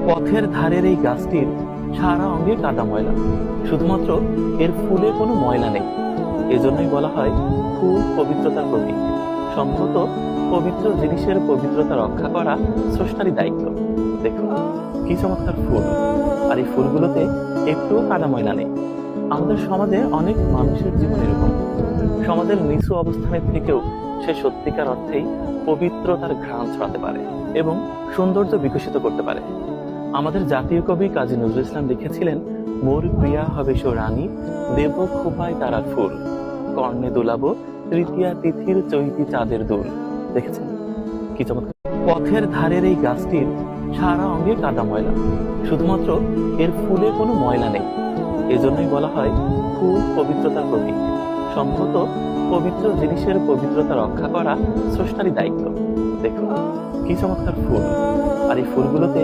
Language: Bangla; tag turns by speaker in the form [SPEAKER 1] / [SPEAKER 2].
[SPEAKER 1] পথের ধারের এই গাছটির সারা অঙ্গে কাদা ময়লা, শুধুমাত্র এর ফুলে কোনো ময়লা নেই। এজন্যই বলা হয় ফুল পবিত্রতার প্রতীক। সম্ভবত পবিত্র জিনিসের পবিত্রতা রক্ষা করা স্রষ্টারই দায়িত্ব। দেখুন কি চমৎকার ফুল, আর এই ফুলগুলোতে একটুও কাদা ময়লা নেই। আমাদের সমাজে অনেক মানুষের জীবন এরকম, সমাজের নিচু অবস্থানের থেকেও সে সত্যিকার অর্থেই পবিত্রতার ঘ্রাণ ছড়াতে পারে এবং সৌন্দর্য বিকশিত করতে পারে। আমাদের জাতীয় কবি কাজী নজরুল ইসলাম লিখেছিলেন, মোর প্রিয়া হবে সো রানী, দেব খোপায় তারা ফুল, কর্ণে দোলাবো তৃতীয়া তিথির চৈতি চাঁদের দোল। দেখেছেন কি চমৎকার। পথের ধারের এই গাছটির সারা অঙ্গে কাদা ময়লা, শুধুমাত্র এর ফুলে কোনো ময়লা নেই। এজন্যই বলা হয় ফুল পবিত্রতার প্রতীক। সম্ভবত পবিত্র জিনিসের পবিত্রতা রক্ষা করা স্রষ্টারই দায়িত্ব। দেখুন কি চমৎকার ফুল, আর এই ফুলগুলোতে